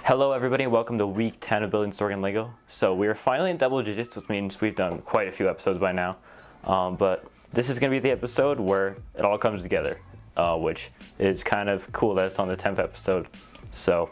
Hello everybody, welcome to week 10 of Building Sorgan Lego. So we are finally in double digits, which means we've done quite a few episodes by now. But this is going to be the episode where it all comes together, which is kind of cool that it's on the 10th episode. So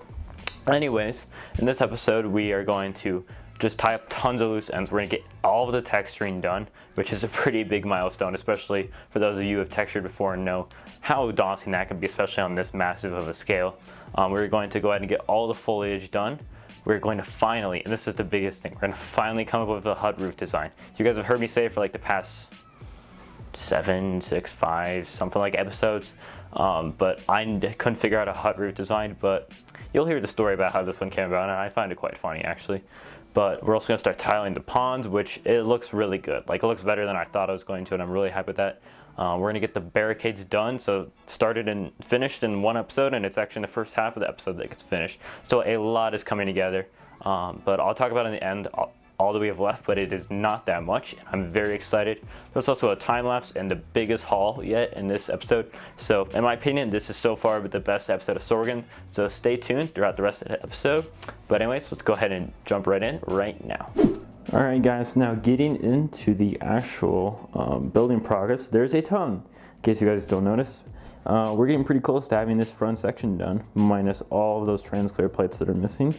anyways, in this episode we are going to just tie up tons of loose ends. We're going to get all of the texturing done, which is a pretty big milestone, especially for those of you who have textured before and know how daunting that can be, especially on this massive of a scale. We're going to go ahead and get all the foliage done. We're going to finally, and this is the biggest thing, we're going to finally come up with a hut roof design. You guys have heard me say it for like the past 7, 6, 5, something like episodes, but I couldn't figure out a hut roof design, but you'll hear the story about how this one came about, and I find it quite funny actually. But we're also going to start tiling the ponds, which it looks really good. Like, it looks better than I thought it was going to, and I'm really happy with that. We're going to get the barricades done, so started and finished in one episode, and it's actually in the first half of the episode that gets finished. So a lot is coming together, but I'll talk about in the end all that we have left, but it is not that much. I'm very excited. There's also a time lapse and the biggest haul yet in this episode. So in my opinion, this is so far the best episode of Sorgan. So stay tuned throughout the rest of the episode. But anyways, let's go ahead and jump right in right now. All right, guys, now getting into the actual building progress, there's a ton, in case you guys don't notice. We're getting pretty close to having this front section done, minus all of those trans-clear plates that are missing.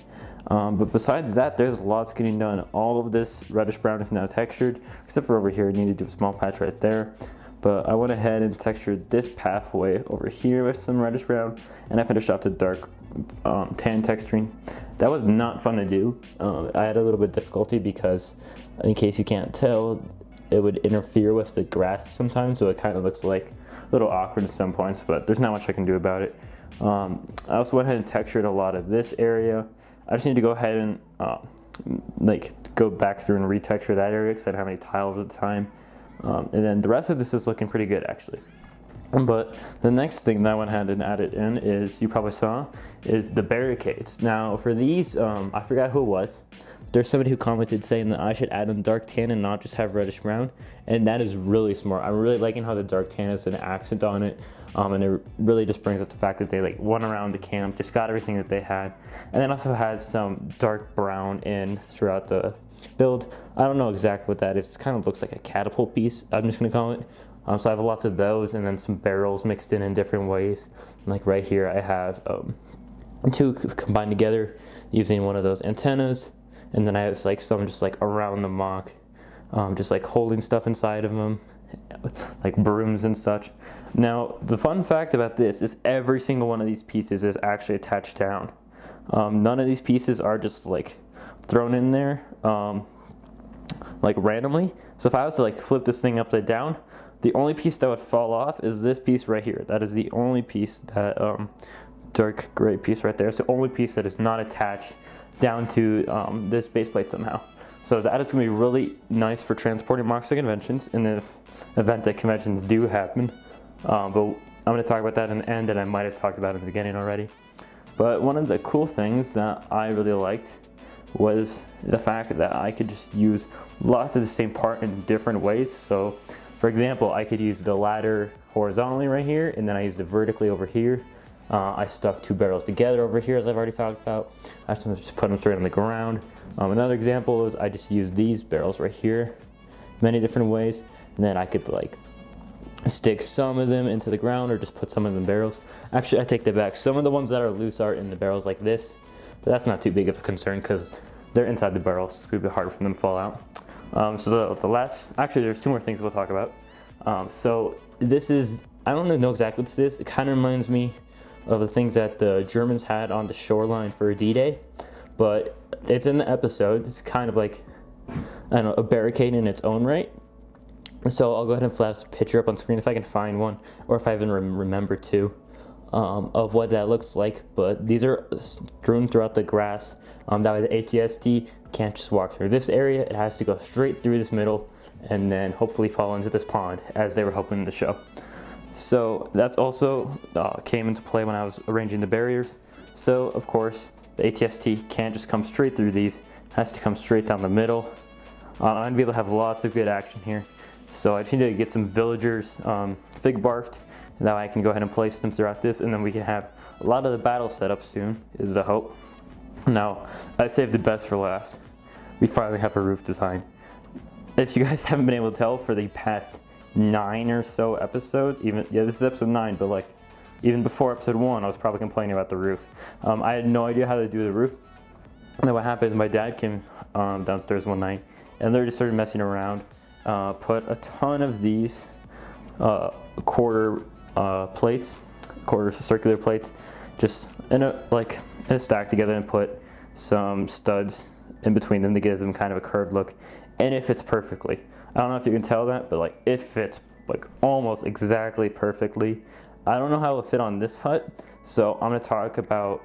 But besides that, there's lots getting done. All of this reddish brown is now textured, except for over here. I need to do a small patch right there. But I went ahead and textured this pathway over here with some reddish brown, and I finished off the dark tan texturing. That was not fun to do. I had a little bit of difficulty because, in case you can't tell, it would interfere with the grass sometimes, so it kind of looks like a little awkward at some points, but there's not much I can do about it. I also went ahead and textured a lot of this area. I just need to go ahead and go back through and retexture that area because I didn't have any tiles at the time. And then the rest of this is looking pretty good actually. But the next thing that I went ahead and added in is, you probably saw, is the barricades. Now for these, I forgot who it was. There's somebody who commented saying that I should add in dark tan and not just have reddish brown, and that is really smart. I'm really liking how the dark tan is an accent on it, and it really just brings up the fact that they went around the camp, just got everything that they had, and then also had some dark brown in throughout the build. I don't know exactly what that is. It kind of looks like a catapult piece, I'm just gonna call it. So I have lots of those, and then some barrels mixed in different ways. Like right here I have two combined together using one of those antennas, and then I have some just around the mock, just holding stuff inside of them, like brooms and such. Now the fun fact about this is every single one of these pieces is actually attached down. None of these pieces are just thrown in there randomly. So if I was to flip this thing upside down, the only piece that would fall off is this piece right here. That is the only piece, that dark gray piece right there. It's the only piece that is not attached down to this base plate somehow. So that is going to be really nice for transporting mocks to conventions in the event that conventions do happen. But I'm going to talk about that in the end, and I might have talked about it in the beginning already. But one of the cool things that I really liked was the fact that I could just use lots of the same part in different ways. So for example, I could use the ladder horizontally right here, and then I used it vertically over here. I stuck two barrels together over here, as I've already talked about. I just put them straight on the ground. Another example is I just used these barrels right here, many different ways. And then I could stick some of them into the ground or just put some of them in barrels. Actually, I take that back. Some of the ones that are loose are in the barrels like this, but that's not too big of a concern because they're inside the barrels. It's a bit harder for them to fall out. So the last, actually there's two more things we'll talk about. So this is, I don't know exactly what this is. It kind of reminds me of the things that the Germans had on the shoreline for D-Day, but it's in the episode. It's kind of I don't know, a barricade in its own right. So I'll go ahead and flash a picture up on screen if I can find one, or if I even remember to, of what that looks like. But these are strewn throughout the grass. That way the ATST can't just walk through this area. It has to go straight through this middle and then hopefully fall into this pond, as they were hoping to show. So that's also came into play when I was arranging the barriers. So of course the ATST can't just come straight through these, it has to come straight down the middle. I'm gonna be able to have lots of good action here. So I just need to get some villagers fig barfed, and that way I can go ahead and place them throughout this, and then we can have a lot of the battle set up soon, is the hope. Now, I saved the best for last. We finally have a roof design. If you guys haven't been able to tell, for the past 9 or so episodes, this is episode 9, but like even before episode 1, I was probably complaining about the roof. I had no idea how to do the roof. And then what happened is my dad came downstairs one night and they just started messing around. Put a ton of these quarter circular plates, just in a stack together, and put some studs in between them to give them kind of a curved look. And it fits perfectly. I don't know if you can tell that, but like it fits like almost exactly perfectly. I don't know how it'll fit on this hut, so I'm gonna talk about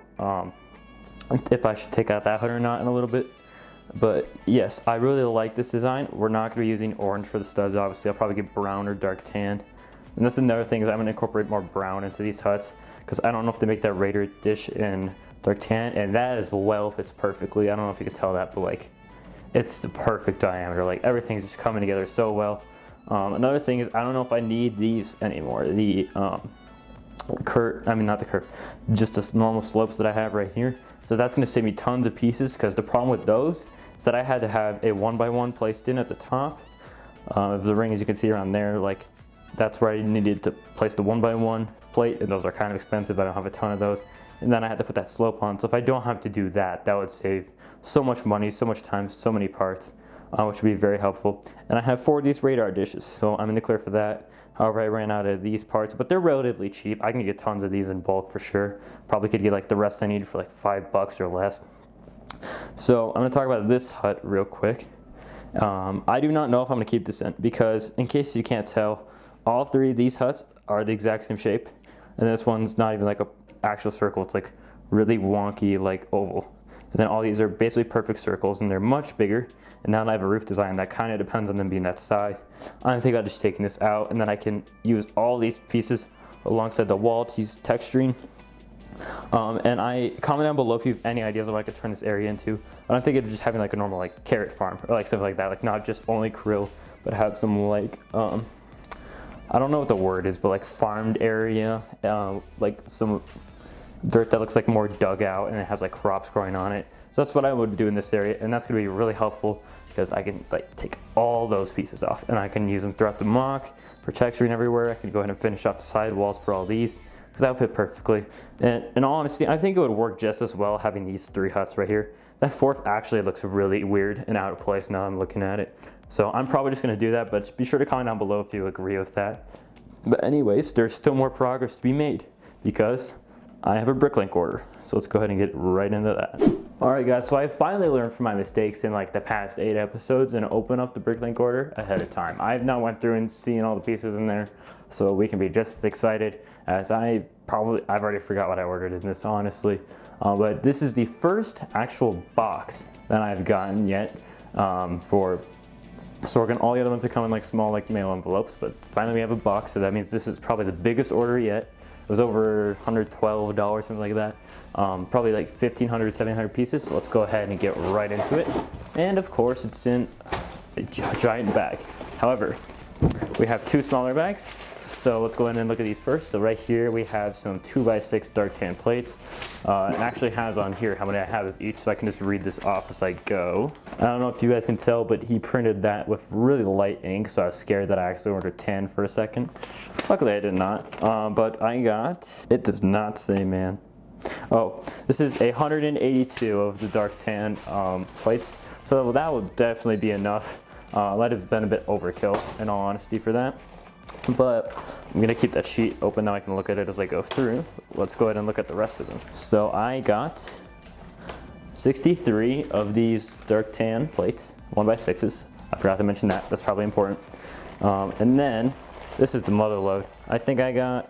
if I should take out that hut or not in a little bit. But yes, I really like this design. We're not gonna be using orange for the studs, obviously. I'll probably get brown or dark tan. And that's another thing, is I'm gonna incorporate more brown into these huts, because I don't know if they make that Raider dish in dark tan, and that as well fits perfectly. I don't know if you can tell that, but like it's the perfect diameter. Like everything's just coming together so well. Another thing is I don't know if I need these anymore. The just the normal slopes that I have right here. So that's gonna save me tons of pieces, because the problem with those is that I had to have a 1x1 placed in at the top of the ring, as you can see around there. Like that's where I needed to place the 1x1 plate, and those are kind of expensive. I don't have a ton of those. And then I had to put that slope on. So if I don't have to do that, that would save so much money, so much time, so many parts, which would be very helpful. And I have 4 of these radar dishes, so I'm in the clear for that. However, I ran out of these parts, but they're relatively cheap. I can get tons of these in bulk for sure. Probably could get like the rest I need for like $5 or less. So I'm gonna talk about this hut real quick. I do not know if I'm gonna keep this in, because in case you can't tell, all 3 of these huts are the exact same shape. And this one's not even like a actual circle. It's like really wonky, like oval. And then all these are basically perfect circles, and they're much bigger. And now that I have a roof design that kind of depends on them being that size, I think I'll just taking this out, and then I can use all these pieces alongside the wall to use texturing. And I comment down below if you have any ideas of what I could turn this area into. I don't think it's just having like a normal like carrot farm or like something like that, like not just only krill, but have some like I don't know what the word is, but like farmed area, like some dirt that looks like more dug out, and it has like crops growing on it. So that's what I would do in this area, and that's gonna be really helpful, because I can like take all those pieces off and I can use them throughout the mock for texturing everywhere. I can go ahead and finish off the side walls for all these, because that would fit perfectly. And in all honesty, I think it would work just as well having these 3 huts right here. That 4th actually looks really weird and out of place now I'm looking at it. So I'm probably just gonna do that, but be sure to comment down below if you agree with that. But anyways, there's still more progress to be made, because I have a Bricklink order. So let's go ahead and get right into that. All right guys, so I finally learned from my mistakes in like the past 8 episodes and open up the Bricklink order ahead of time. I've now went through and seen all the pieces in there, so we can be just as excited as I've already forgot what I ordered in this, honestly. But this is the first actual box that I've gotten yet for Sorgan. All the other ones are coming like small like mail envelopes, but finally we have a box, so that means this is probably the biggest order yet. It was over $112, something like that. Probably like 1,500, 1,700 pieces. So let's go ahead and get right into it. And of course, it's in a giant bag. However, we have 2 smaller bags. So let's go ahead and look at these first. So right here we have some 2x6 dark tan plates. It actually has on here how many I have of each, so I can just read this off as I go. I don't know if you guys can tell, but he printed that with really light ink, so I was scared that I actually ordered 10 for a second. Luckily I did not, but I got, it does not say, man. Oh, this is 182 of the dark tan plates, so that will definitely be enough. Might have been a bit overkill, in all honesty, for that. But I'm gonna keep that sheet open now. I can look at it as I go through. Let's go ahead and look at the rest of them. So I got 63 of these dark tan plates, 1x6s. I forgot to mention that. That's probably important. And then this is the mother load. I think I got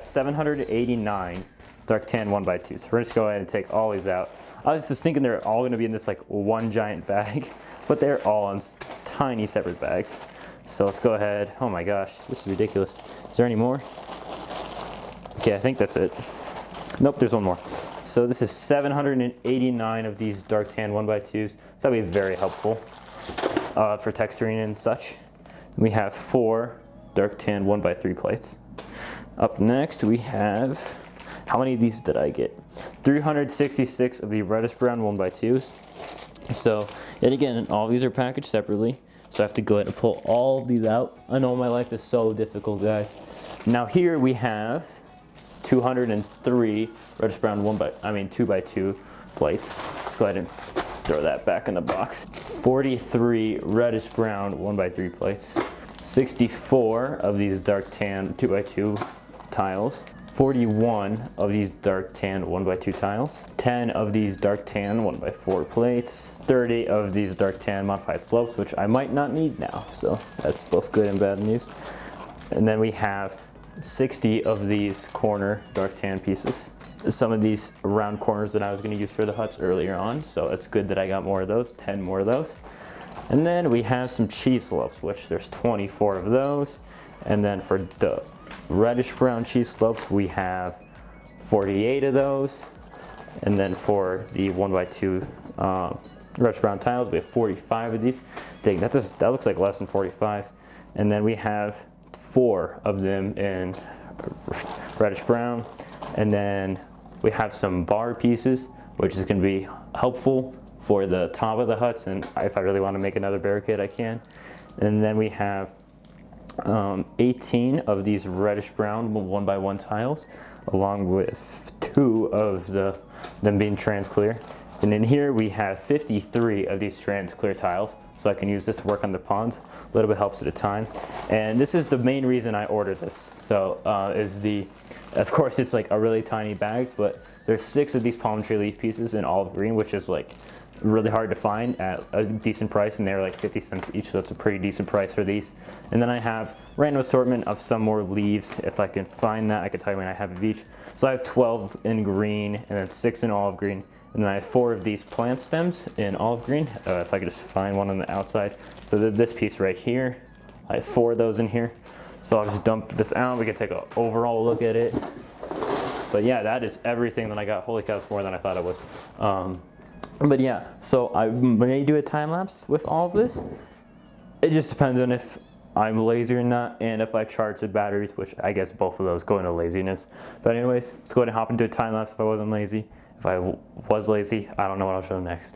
789 dark tan 1x2s. So we're just go ahead and take all these out. I was just thinking they're all gonna be in this like one giant bag, but they're all in tiny separate bags. So let's go ahead. Oh my gosh, this is ridiculous. Is there any more? Okay, I think that's it. Nope, there's one more. So this is 789 of these dark tan 1x2s. So that'll be very helpful for texturing and such. We have 4 dark tan 1x3 plates. Up next we have How many of these did I get? 366 of the reddish brown 1x2s. So, and again, all these are packaged separately. So I have to go ahead and pull all of these out. I know my life is so difficult, guys. Now here we have 203 reddish brown 2x2 plates. Let's go ahead and throw that back in the box. 43 reddish brown 1x3 plates. 64 of these dark tan 2x2 tiles. 41 of these dark tan 1x2 tiles, 10 of these dark tan 1x4 plates, 30 of these dark tan modified slopes, which I might not need now, so that's both good and bad news. And then we have 60 of these corner dark tan pieces. Some of these round corners that I was going to use for the huts earlier on, so it's good that I got more of those, 10 more of those. And then we have some cheese slopes, which there's 24 of those. And then for the reddish brown cheese slopes, we have 48 of those. And then for the 1x2 reddish brown tiles, we have 45 of these. Dang, that looks like less than 45. And then we have 4 of them in reddish brown. And then we have some bar pieces, which is going to be helpful for the top of the huts, and if I really want to make another barricade, I can. And then we have 18 of these reddish brown 1x1 tiles, along with 2 of them being trans clear. And in here we have 53 of these trans clear tiles, so I can use this to work on the ponds. A little bit helps at a time. And this is the main reason I ordered this. So of course it's like a really tiny bag, but there's 6 of these palm tree leaf pieces in olive green, which is like really hard to find at a decent price, and they're like 50 cents each, so it's a pretty decent price for these. And then I have random assortment of some more leaves. If I can find that, I can tell you when I have of each. So I have 12 in green, and then 6 in olive green, and then I have 4 of these plant stems in olive green, if I could just find one on the outside. So this piece right here, I have 4 of those in here. So I'll just dump this out, we can take an overall look at it. But yeah, that is everything that I got. Holy cow, it's more than I thought it was. But yeah, so I may do a time lapse with all of this. It just depends on if I'm lazy or not, and if I charge the batteries, which I guess both of those go into laziness. But anyways, let's go ahead and hop into a time lapse if I wasn't lazy. If I was lazy, I don't know what I'll show next.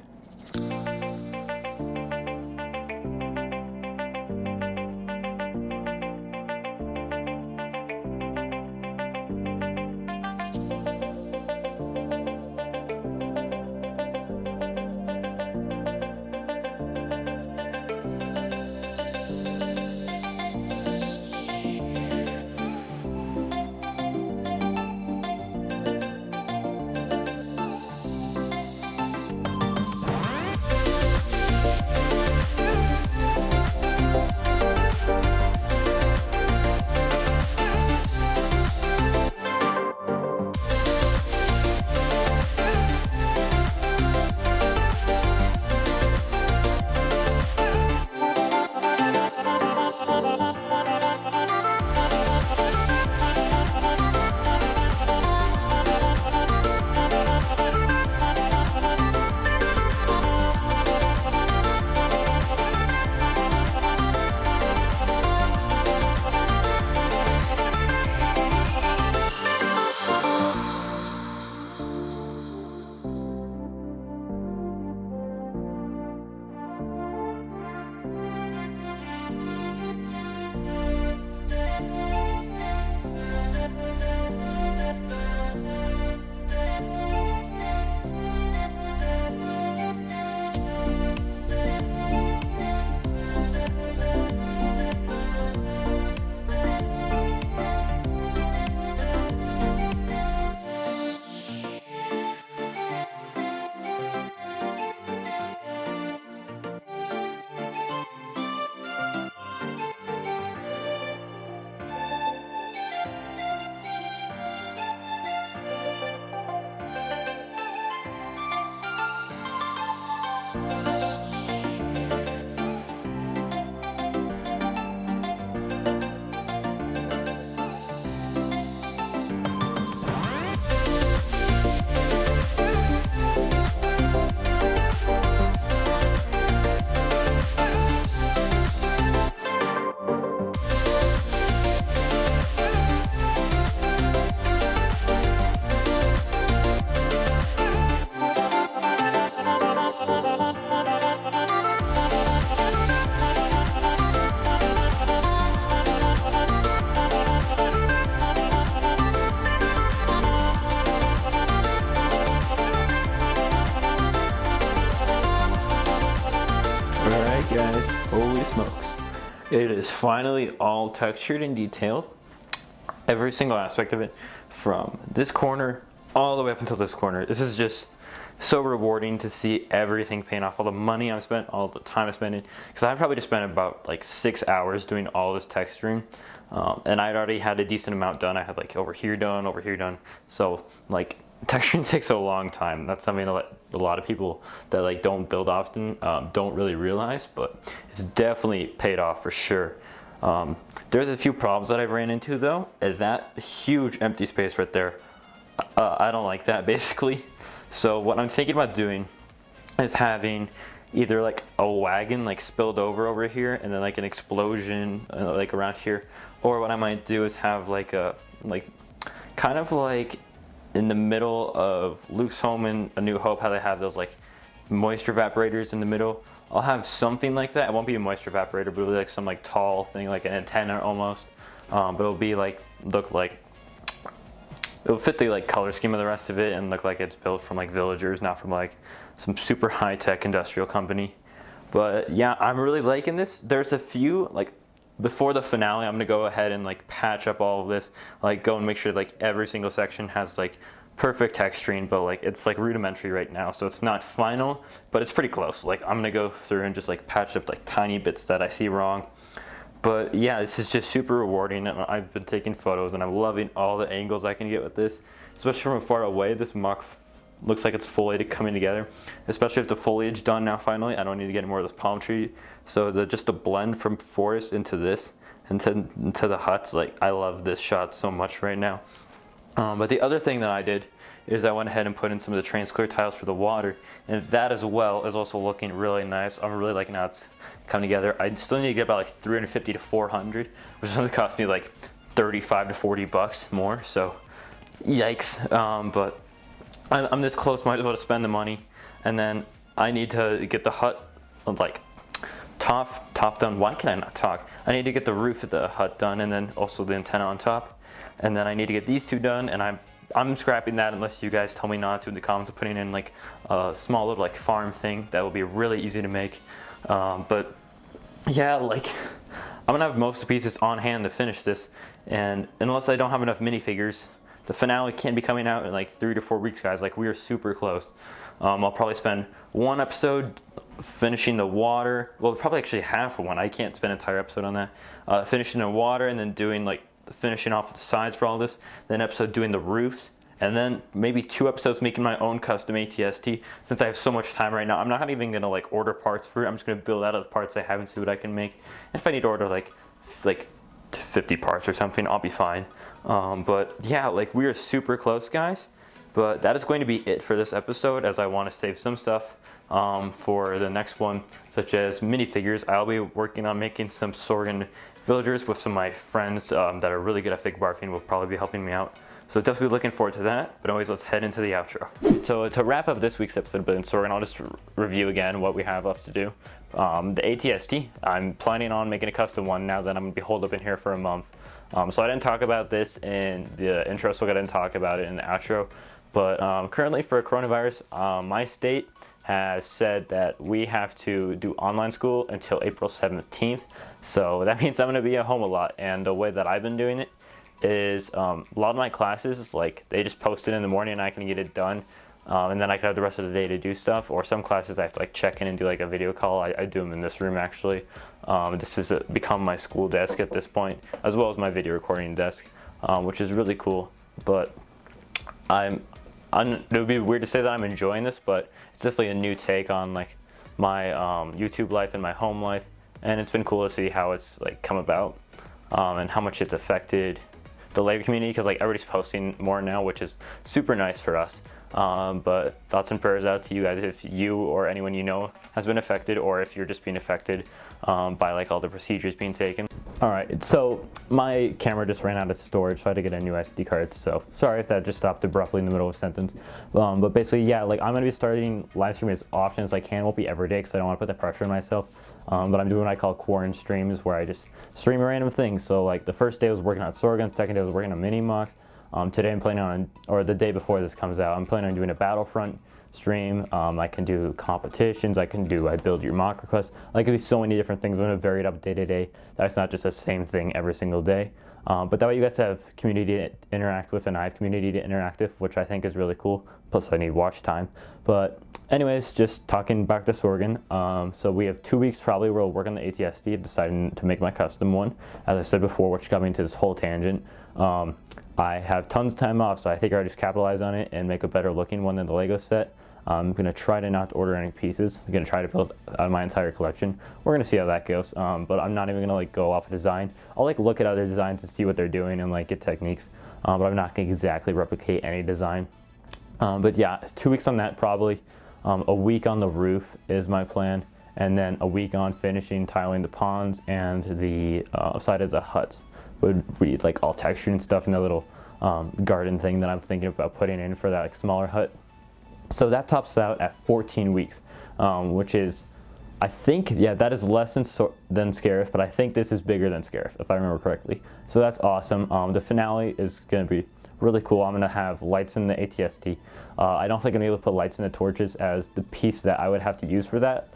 smokes. It is finally all textured and detailed. Every single aspect of it, from this corner all the way up until this corner. This is just so rewarding to see everything paying off, all the money I've spent, all the time I spent in, because I probably just spent about like 6 hours doing all this texturing, and I'd already had a decent amount done. I had like over here done, so like texturing takes a long time. That's something that a lot of people that like don't build often don't really realize, but it's definitely paid off for sure. There's a few problems that I've ran into though, is that huge empty space right there. I don't like that basically. So what I'm thinking about doing is having either like a wagon like spilled over here and then like an explosion like around here, or what I might do is have like a kind of like in the middle of Luke's home and A New Hope, how they have those like moisture evaporators in the middle. I'll have something like that. It won't be a moisture evaporator, but it'll be like some like tall thing, like an antenna almost, but it'll be like it'll fit the like color scheme of the rest of it and look like it's built from like villagers, not from like some super high-tech industrial company. But yeah, I'm really liking this. There's a few, like before the finale, I'm gonna go ahead and like patch up all of this, like go and make sure like every single section has like perfect texturing, but like it's like rudimentary right now, so it's not final, but it's pretty close. Like I'm gonna go through and just like patch up like tiny bits that I see wrong. But yeah, this is just super rewarding, and I've been taking photos and I'm loving all the angles I can get with this, especially from far away. This muck looks like it's fully coming together, especially with the foliage done now finally. I don't need to get more of this palm tree, so just the blend from forest into this into the huts, like I love this shot so much right now. But the other thing that I did is I went ahead and put in some of the transclear tiles for the water, and that as well is also looking really nice. I'm really liking how it's coming together. I still need to get about like 350 to 400, which is going to cost me like 35 to 40 bucks more, so yikes. But I'm this close, might as well spend the money. And then I need to get the hut like top done. Why can I not talk? I need to get the roof of the hut done, and then also the antenna on top. And then I need to get these two done, and I'm scrapping that unless you guys tell me not to in the comments, of putting in like a small little like farm thing that will be really easy to make. But yeah, like I'm gonna have most of the pieces on hand to finish this, and unless I don't have enough minifigures, the finale can't be coming out in like 3 to 4 weeks, guys. Like we are super close. I'll probably spend one episode finishing the water. Well, probably actually half of one. I can't spend an entire episode on that. Finishing the water, and then doing like finishing off the sides for all this. Then episode doing the roofs, and then maybe 2 episodes making my own custom ATST. Since I have so much time right now, I'm not even gonna like order parts for it. I'm just gonna build out of the parts I have and see what I can make. And if I need to order like 50 parts or something, I'll be fine. But yeah, like we are super close, guys. But that is going to be it for this episode, as I want to save some stuff for the next one, such as minifigures. I'll be working on making some Sorgan villagers with some of my friends that are really good at fig barfing, will probably be helping me out. So definitely looking forward to that. But anyways, let's head into the outro. So to wrap up this week's episode of Building Sorgan, I'll just review again what we have left to do. The ATST, I'm planning on making a custom one now that I'm gonna be holed up in here for a month. So I didn't talk about this in the intro, so I didn't talk about it in the outro. But currently for coronavirus, my state has said that we have to do online school until April 17th. So that means I'm going to be at home a lot. And the way that I've been doing it is a lot of my classes, like they just post it in the morning and I can get it done. And then I can have the rest of the day to do stuff. Or some classes I have to like check in and do like a video call. I do them in this room actually. This has become my school desk at this point, as well as my video recording desk, which is really cool. But it would be weird to say that I'm enjoying this, but it's definitely a new take on like my YouTube life and my home life, and it's been cool to see how it's like come about and how much it's affected the Lego community, because like everybody's posting more now, which is super nice for us. But thoughts and prayers out to you guys if you or anyone you know has been affected, or if you're just being affected by like all the procedures being taken. Alright, so my camera just ran out of storage, so I had to get a new SD card, so sorry if that just stopped abruptly in the middle of a sentence. But basically, yeah, like I'm going to be starting live streaming as often as I can. It won't be every day because I don't want to put that pressure on myself. But I'm doing what I call quarantine streams, where I just stream random things. So like the first day I was working on Sorgan, second day I was working on mini mocks, Today I'm planning on, or the day before this comes out, I'm planning on doing a Battlefront stream. I can do competitions, I build your mock requests. Like, it could be so many different things. I'm gonna vary it up day to day. That's not just the same thing every single day. But that way you guys have community to interact with, and I have community to interact with, which I think is really cool. Plus I need watch time. But anyways, just talking back to Sorgan. So we have 2 weeks probably where we'll work on the ATSD, deciding to make my custom one, as I said before, which got me into this whole tangent. I have tons of time off, so I think I'll just capitalize on it and make a better looking one than the Lego set. I'm going to try to not order any pieces. I'm going to try to build my entire collection. We're going to see how that goes, but I'm not even going to like go off a design. I'll like look at other designs and see what they're doing and like get techniques, but I'm not going to exactly replicate any design. But yeah, 2 weeks on that probably. A week on the roof is my plan, and then a week on finishing tiling the ponds and the side of the huts. Would be like all textured and stuff in the little garden thing that I'm thinking about putting in for that like smaller hut. So that tops out at 14 weeks, which is, I think, yeah, that is less than Scarif, but I think this is bigger than Scarif, if I remember correctly. So that's awesome. The finale is going to be really cool. I'm going to have lights in the ATST. I don't think I'm able to put lights in the torches as the piece that I would have to use for that.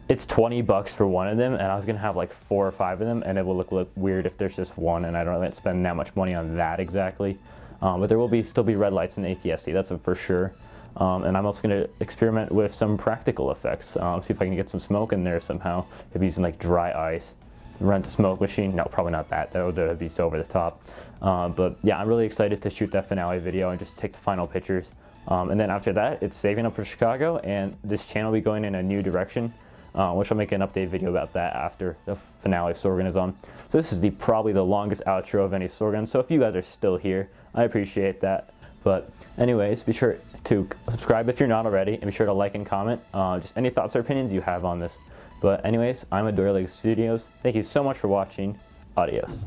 It's $20 for one of them, and I was going to have like 4 or 5 of them, and it will look weird if there's just one, and I don't really spend that much money on that exactly. But there will still be red lights in the ATST, that's for sure. And I'm also going to experiment with some practical effects. See if I can get some smoke in there somehow. If using like dry ice, rent a smoke machine. No, probably not that. That would be so over the top. But yeah, I'm really excited to shoot that finale video and just take the final pictures. And then after that, it's saving up for Chicago, and this channel will be going in a new direction, which I'll make an update video about that after the finale Sorgan is on. So this is probably the longest outro of any Sorgan. So if you guys are still here, I appreciate that. But anyways, be sure to subscribe if you're not already, and be sure to like and comment just any thoughts or opinions you have on this. But anyways, I'm Adorier Studios. Thank you so much for watching. Adios.